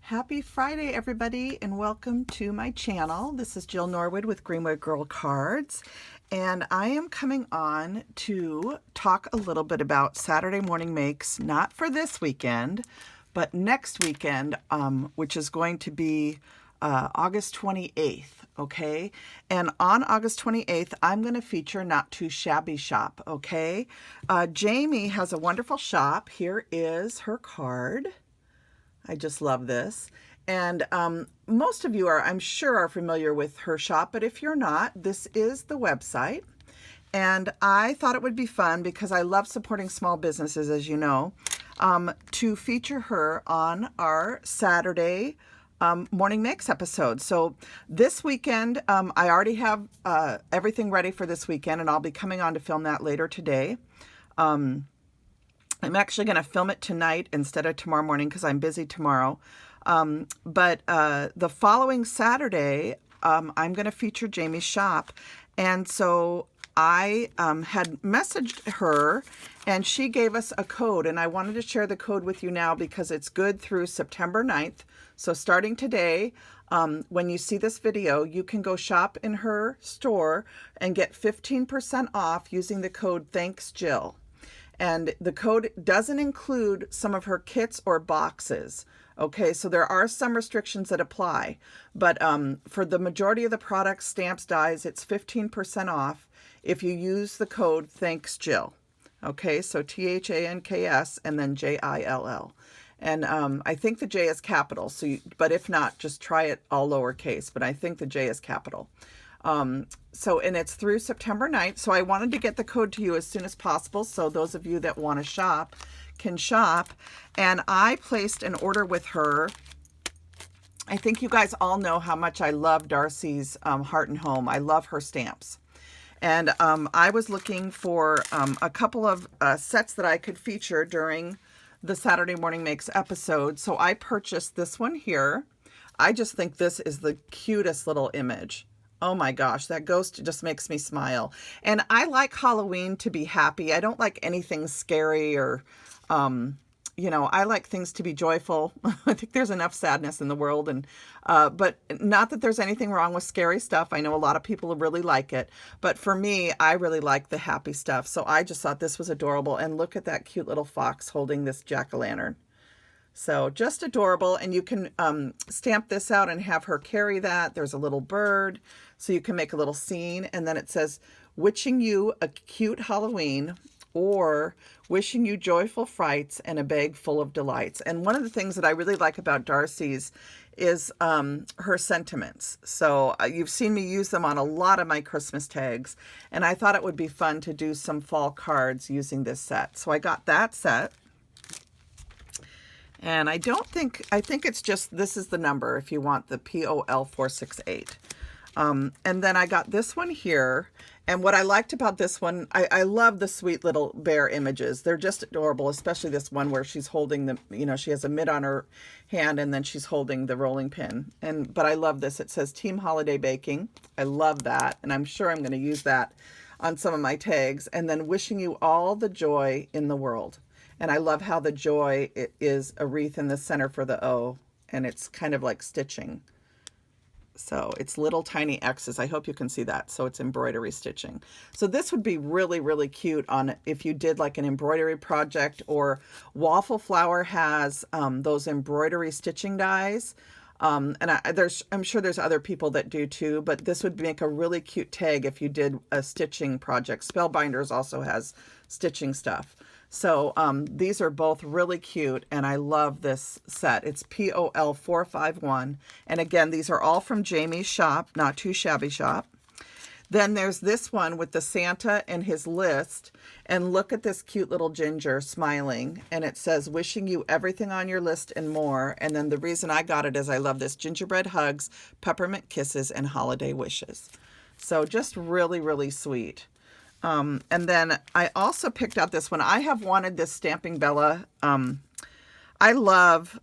Happy Friday, everybody, and welcome to my channel. This is Jill Norwood with Greenwood Girl Cards, and I am coming on to talk a little bit about Saturday morning makes, not for this weekend, but next weekend, which is going to be August 28th, okay? And on August 28th, I'm going to feature Not Too Shabby Shop, okay? Jaime has a wonderful shop. Here is her card. I just love this. And most of you are, I'm sure, are familiar with her shop, but if you're not, this is the website. And I thought it would be fun, because I love supporting small businesses, as you know, to feature her on our Saturday morning makes episode. So this weekend, I already have everything ready for this weekend, and I'll be coming on to film that later today. I'm actually going to film it tonight instead of tomorrow morning because I'm busy tomorrow. But the following Saturday, I'm going to feature Jaime's shop. And so I had messaged her, and she gave us a code. And I wanted to share the code with you now because it's good through September 9th. So starting today, when you see this video, you can go shop in her store and get 15% off using the code ThanksJill. And the code doesn't include some of her kits or boxes. Okay, so there are some restrictions that apply. But for the majority of the products, stamps, dies, it's 15% off if you use the code ThanksJill. Okay, so THANKS and then JILL. And I think the J is capital. So, but if not, just try it all lowercase. But I think the J is capital. And it's through September 9th. So I wanted to get the code to you as soon as possible, so those of you that want to shop can shop. And I placed an order with her. I think you guys all know how much I love Darcy's Heart and Home. I love her stamps. And I was looking for a couple of sets that I could feature during the Saturday Morning Makes episode. So I purchased this one here. I just think this is the cutest little image. Oh my gosh, that ghost just makes me smile. And I like Halloween to be happy. I don't like anything scary or, I like things to be joyful. I think there's enough sadness in the world, and but not that there's anything wrong with scary stuff. I know a lot of people really like it, but for me, I really like the happy stuff. So I just thought this was adorable. And look at that cute little fox holding this jack-o'-lantern. So just adorable. And you can stamp this out and have her carry that. There's a little bird, so you can make a little scene. And then it says, wishing you a cute Halloween, or wishing you joyful frights and a bag full of delights. And one of the things that I really like about Darcy's is her sentiments. So you've seen me use them on a lot of my Christmas tags. And I thought it would be fun to do some fall cards using this set. So I got that set. And I think it's just, this is the number if you want the POL 468. And then I got this one here. And what I liked about this one, I love the sweet little bear images. They're just adorable, especially this one where she's holding the, she has a mitt on her hand and then she's holding the rolling pin. But I love this. It says Team Holiday Baking. I love that. And I'm sure I'm going to use that on some of my tags. And then wishing you all the joy in the world. And I love how the joy is a wreath in the center for the O, and it's kind of like stitching. So it's little tiny X's. I hope you can see that. So it's embroidery stitching. So this would be really, really cute on if you did like an embroidery project, or Waffle Flower has those embroidery stitching dies. And I'm sure there's other people that do too, but this would make a really cute tag if you did a stitching project. Spellbinders also has stitching stuff. So these are both really cute, and I love this set. It's POL 451. And again, these are all from Jaime's shop, Not Too Shabby Shop. Then there's this one with the Santa and his list. And look at this cute little ginger smiling. And it says, wishing you everything on your list and more. And then the reason I got it is I love this: gingerbread hugs, peppermint kisses, and holiday wishes. So just really, really sweet. And then I also picked out this one. I have wanted this Stamping Bella. I love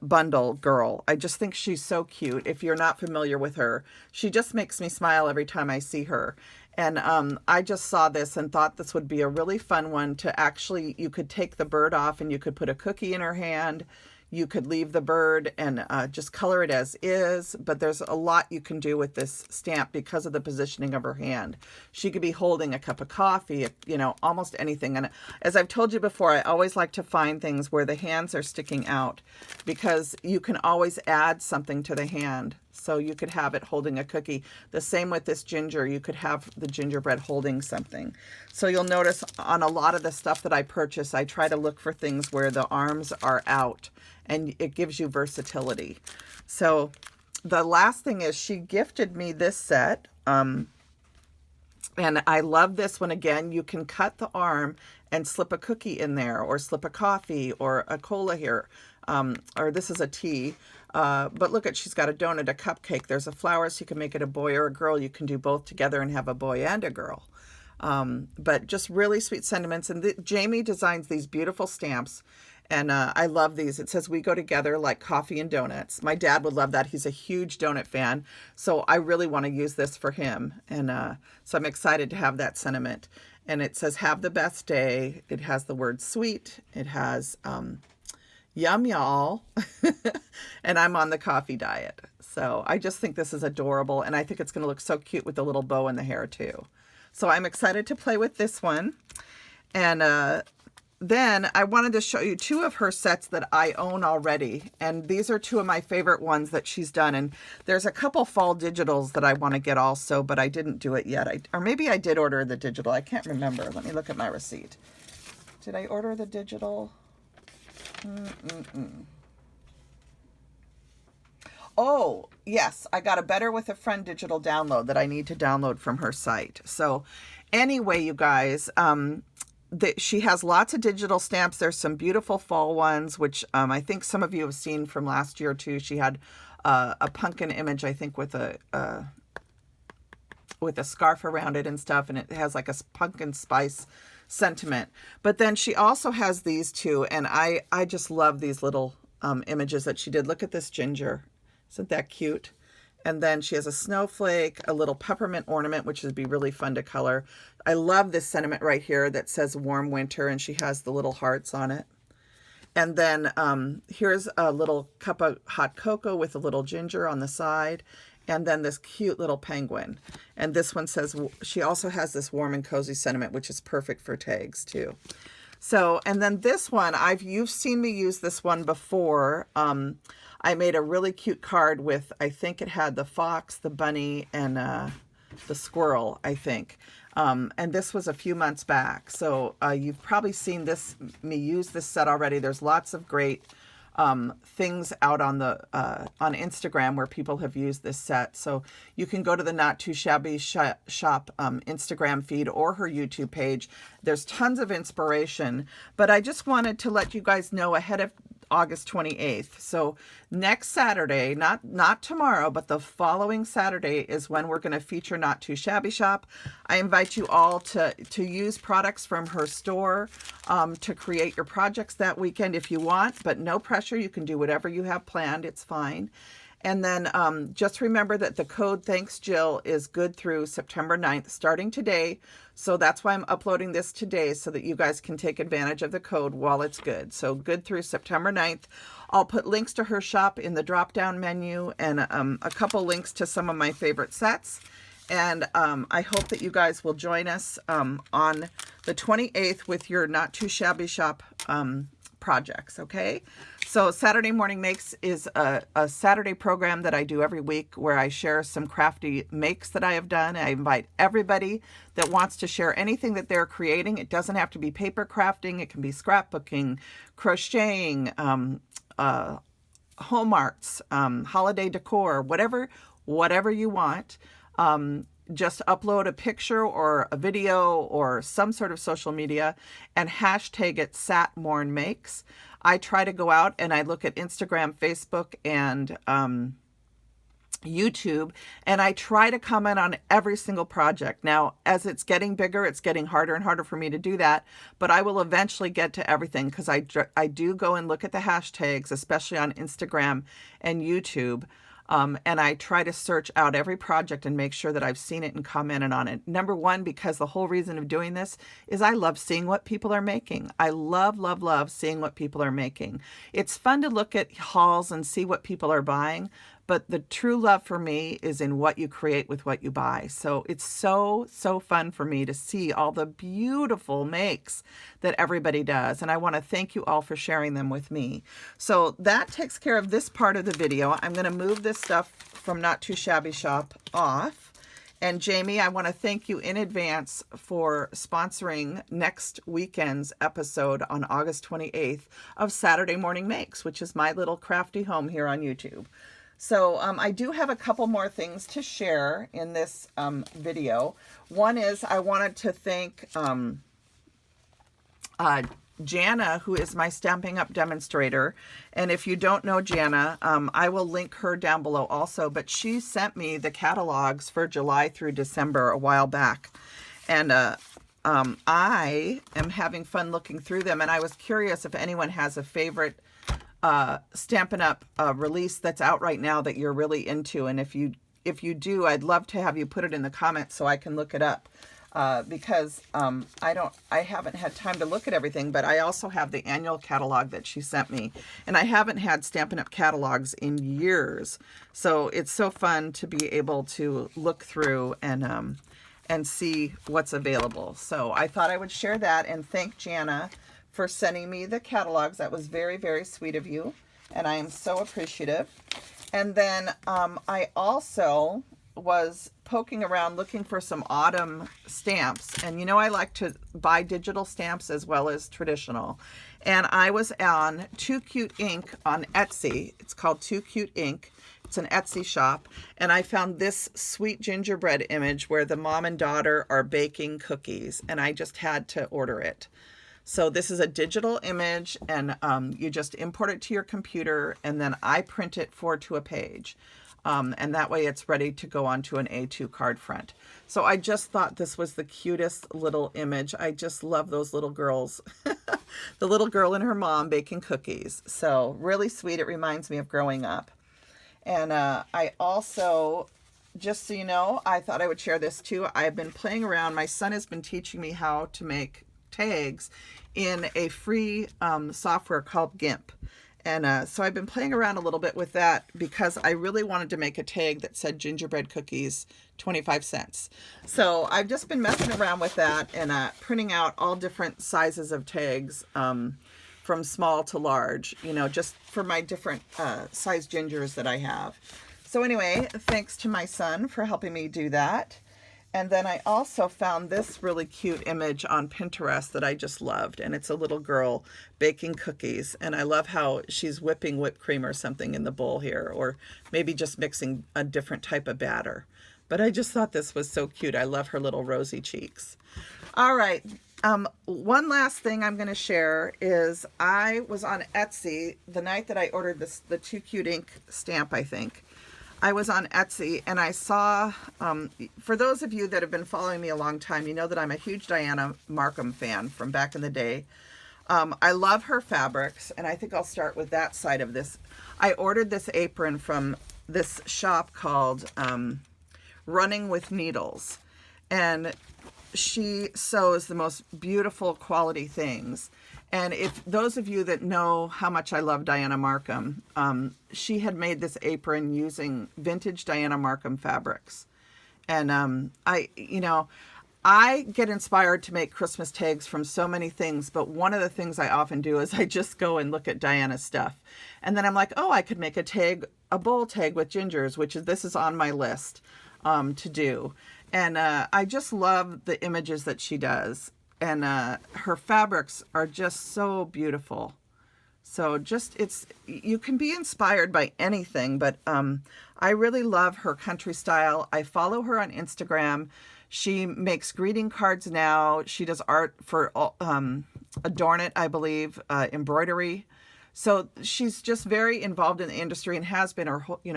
Bundle Girl. I just think she's so cute. If you're not familiar with her, she just makes me smile every time I see her. And I just saw this and thought this would be a really fun one to actually, you could take the bird off and you could put a cookie in her hand. You could leave the bird and just color it as is, but there's a lot you can do with this stamp because of the positioning of her hand. She could be holding a cup of coffee, you know, almost anything. And as I've told you before, I always like to find things where the hands are sticking out because you can always add something to the hand. So you could have it holding a cookie. The same with this ginger. You could have the gingerbread holding something. So you'll notice on a lot of the stuff that I purchase, I try to look for things where the arms are out and it gives you versatility. So the last thing is she gifted me this set. And I love this one. Again, you can cut the arm and slip a cookie in there or slip a coffee or a cola here. Or this is a tea. But look at, she's got a donut, a cupcake. There's a flower, so you can make it a boy or a girl. You can do both together and have a boy and a girl. But just really sweet sentiments. And Jaime designs these beautiful stamps. And I love these. It says, we go together like coffee and donuts. My dad would love that. He's a huge donut fan. So I really want to use this for him. And so I'm excited to have that sentiment. And it says, have the best day. It has the word sweet. It has yum y'all. And I'm on the coffee diet. So I just think this is adorable. And I think it's going to look so cute with the little bow in the hair too. So I'm excited to play with this one. And then I wanted to show you two of her sets that I own already. And these are two of my favorite ones that she's done. And there's a couple fall digitals that I want to get also, but I didn't do it yet. Or maybe I did order the digital. I can't remember. Let me look at my receipt. Did I order the digital? Oh, yes. I got a Better with a Friend digital download that I need to download from her site. So anyway, you guys, she has lots of digital stamps. There's some beautiful fall ones, which I think some of you have seen from last year too. She had a pumpkin image, I think, with a scarf around it and stuff, and it has like a pumpkin spice sentiment. But then she also has these two, and I just love these little images that she did. Look at this ginger. Isn't that cute? And then she has a snowflake, a little peppermint ornament, which would be really fun to color. I love this sentiment right here that says warm winter, and she has the little hearts on it. And then here's a little cup of hot cocoa with a little ginger on the side. And then this cute little penguin. And this one says, she also has this warm and cozy sentiment, which is perfect for tags too. So, and then this one, you've seen me use this one before. I made a really cute card with, I think it had the fox, the bunny, and the squirrel, I think. And this was a few months back. So you've probably seen me use this set already. There's lots of great things out on Instagram where people have used this set. So you can go to the Not Too Shabby Shop Instagram feed or her YouTube page. There's tons of inspiration, but I just wanted to let you guys know ahead of August 28th. So next Saturday, not tomorrow, but the following Saturday is when we're going to feature Not Too Shabby Shop. I invite you all to use products from her store to create your projects that weekend if you want, but no pressure. You can do whatever you have planned. It's fine. And then just remember that the code Thanks Jill is good through September 9th, starting today. So that's why I'm uploading this today so that you guys can take advantage of the code while it's good. So good through September 9th. I'll put links to her shop in the drop-down menu and a couple links to some of my favorite sets. And I hope that you guys will join us on the 28th with your Not Too Shabby Shop projects, okay? So Saturday Morning Makes is a Saturday program that I do every week where I share some crafty makes that I have done. I invite everybody that wants to share anything that they're creating. It doesn't have to be paper crafting. It can be scrapbooking, crocheting, home arts, holiday decor, whatever you want. Just upload a picture or a video or some sort of social media and hashtag it SatMornMakes. I try to go out and I look at Instagram, Facebook, and YouTube, and I try to comment on every single project. Now, as it's getting bigger, it's getting harder and harder for me to do that, but I will eventually get to everything because I do go and look at the hashtags, especially on Instagram and YouTube. And I try to search out every project and make sure that I've seen it and commented on it. Number one, because the whole reason of doing this is I love seeing what people are making. I love, love, love seeing what people are making. It's fun to look at hauls and see what people are buying, but the true love for me is in what you create with what you buy. So it's so, so fun for me to see all the beautiful makes that everybody does. And I want to thank you all for sharing them with me. So that takes care of this part of the video. I'm going to move this stuff from Not Too Shabby Shop off. And Jaime, I want to thank you in advance for sponsoring next weekend's episode on August 28th of Saturday Morning Makes, which is my little crafty home here on YouTube. So I do have a couple more things to share in this video. One is I wanted to thank Janna, who is my Stampin' Up! Demonstrator. And if you don't know Janna, I will link her down below also. But she sent me the catalogs for July through December a while back. And I am having fun looking through them. And I was curious if anyone has a favorite Stampin' Up! Release that's out right now that you're really into. And if you do, I'd love to have you put it in the comments so I can look it up. Because I haven't had time to look at everything, but I also have the annual catalog that she sent me. And I haven't had Stampin' Up! Catalogs in years. So it's so fun to be able to look through and see what's available. So I thought I would share that and thank Janna for sending me the catalogs. That was very, very sweet of you, and I am so appreciative. And then I also was poking around looking for some autumn stamps, and you know I like to buy digital stamps as well as traditional. And I was on Too Cute Ink on Etsy. It's called Too Cute Ink. It's an Etsy shop, and I found this sweet gingerbread image where the mom and daughter are baking cookies, and I just had to order it. So this is a digital image, and you just import it to your computer, and then I print it to a page. And that way it's ready to go onto an A2 card front. So I just thought this was the cutest little image. I just love those little girls. The little girl and her mom baking cookies. So really sweet. It reminds me of growing up. And I also, just so you know, I thought I would share this too. I've been playing around. My son has been teaching me how to make tags in a free software called Gimp. And so I've been playing around a little bit with that because I really wanted to make a tag that said gingerbread cookies 25 cents. So I've just been messing around with that and printing out all different sizes of tags from small to large, you know, just for my different size gingers that I have. So anyway, thanks to my son for helping me do that. And then I also found this really cute image on Pinterest that I just loved. And it's a little girl baking cookies. And I love how she's whipping whipped cream or something in the bowl here. Or maybe just mixing a different type of batter. But I just thought this was so cute. I love her little rosy cheeks. All right. One last thing I'm going to share is I was on Etsy the night that I ordered the Too Cute Ink stamp, I think. I was on Etsy and I saw, for those of you that have been following me a long time, you know that I'm a huge Dianna Marcum fan from back in the day. I love her fabrics, and I think I'll start with that side of this. I ordered this apron from this shop called Running with Needles, and she sews the most beautiful quality things. And if those of you that know how much I love Dianna Marcum, she had made this apron using vintage Dianna Marcum fabrics. And I get inspired to make Christmas tags from so many things, but one of the things I often do is I just go and look at Dianna's stuff. And then I'm like, oh, I could make a bowl tag with gingers, this is on my list to do. And I just love the images that she does. And her fabrics are just so beautiful. So you can be inspired by anything, but I really love her country style. I follow her on Instagram. She makes greeting cards now. She does art for Adorn It, I believe, embroidery. So she's just very involved in the industry and has been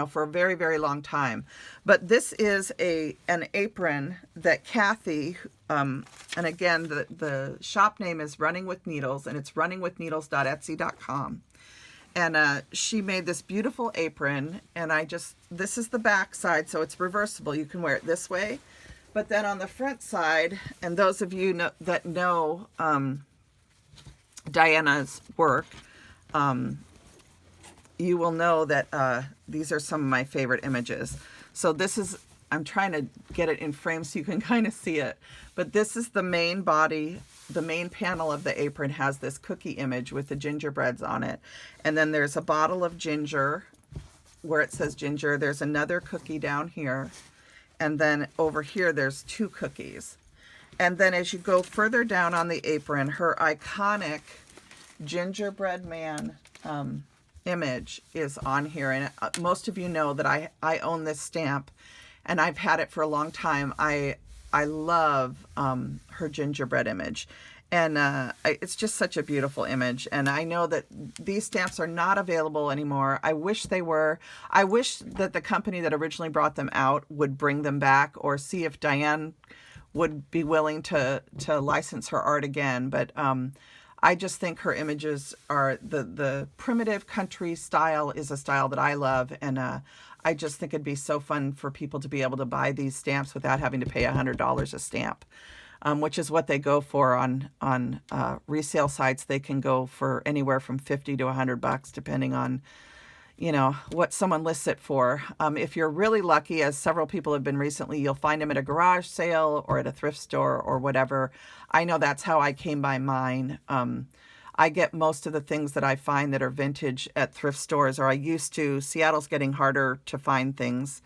for a very, very long time. But this is an apron that Kathy, and again, the shop name is Running with Needles, and it's runningwithneedles.etsy.com. And she made this beautiful apron, and this is the back side, so it's reversible. You can wear it this way. But then on the front side, and those of you that know Dianna's work, you will know that these are some of my favorite images. So this is, I'm trying to get it in frame so you can kind of see it. But this is the main body. The main panel of the apron has this cookie image with the gingerbreads on it. And then there's a bottle of ginger where it says ginger. There's another cookie down here. And then over here, there's 2 cookies. And then as you go further down on the apron, her iconic gingerbread man image is on here. And most of you know that I own this stamp, and I've had it for a long time. I love her gingerbread image, and it's just such a beautiful image. And I know that these stamps are not available anymore. I wish they were. I wish that the company that originally brought them out would bring them back, or see if Dianne would be willing to license her art again. But I just think her images are the primitive country style is a style that I love, and I just think it'd be so fun for people to be able to buy these stamps without having to pay $100 a stamp, which is what they go for on resale sites. They can go for anywhere from $50 to $100, depending on, you know, what someone lists it for. If you're really lucky, as several people have been recently, you'll find them at a garage sale or at a thrift store or whatever. I know that's how I came by mine. I get most of the things that I find that are vintage at thrift stores, or I used to. Seattle's getting harder to find things.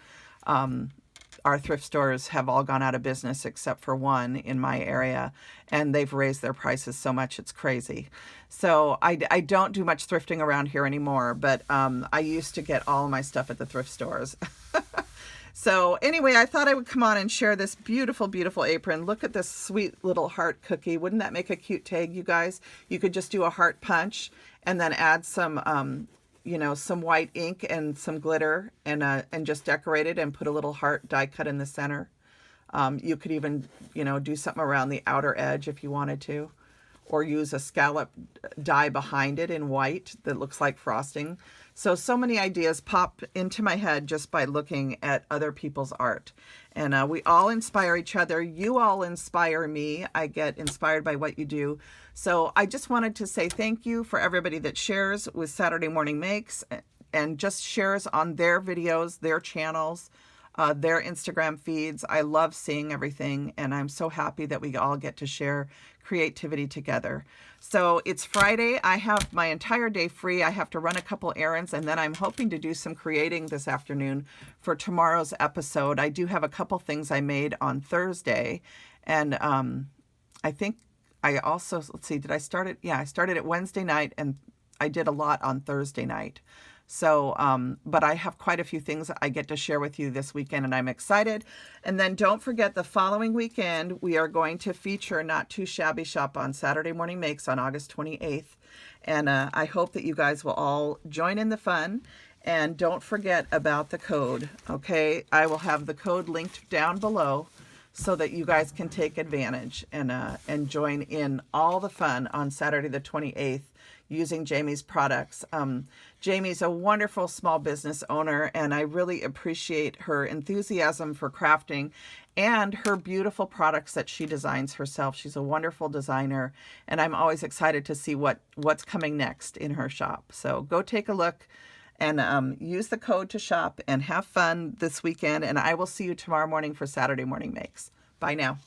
Our thrift stores have all gone out of business except for one in my area, and they've raised their prices so much it's crazy. So I don't do much thrifting around here anymore, but I used to get all my stuff at the thrift stores. So anyway, I thought I would come on and share this beautiful, beautiful apron. Look at this sweet little heart cookie. Wouldn't that make a cute tag, you guys? You could just do a heart punch and then add some, you know, some white ink and some glitter, and just decorate it and put a little heart die cut in the center. You could even, you know, do something around the outer edge if you wanted to, or use a scallop die behind it in white that looks like frosting. So many ideas pop into my head just by looking at other people's art. And we all inspire each other. You all inspire me. I get inspired by what you do. So I just wanted to say thank you for everybody that shares with Saturday Morning Makes and just shares on their videos, their channels, their Instagram feeds. I love seeing everything, and I'm so happy that we all get to share creativity together. So it's Friday. I have my entire day free. I have to run a couple errands, and then I'm hoping to do some creating this afternoon for tomorrow's episode. I do have a couple things I made on Thursday, and I think I also, let's see, did I start it? Yeah, I started it Wednesday night, and I did a lot on Thursday night. So, but I have quite a few things I get to share with you this weekend, and I'm excited. And then don't forget, the following weekend, we are going to feature Not Too Shabby Shop on Saturday Morning Makes on August 28th. And I hope that you guys will all join in the fun. And don't forget about the code, okay? I will have the code linked down below so that you guys can take advantage and join in all the fun on Saturday the 28th using Jamie's products. Jamie's a wonderful small business owner, and I really appreciate her enthusiasm for crafting and her beautiful products that she designs herself. She's a wonderful designer, and I'm always excited to see what's coming next in her shop. So go take a look and use the code to shop and have fun this weekend, and I will see you tomorrow morning for Saturday Morning Makes. Bye now.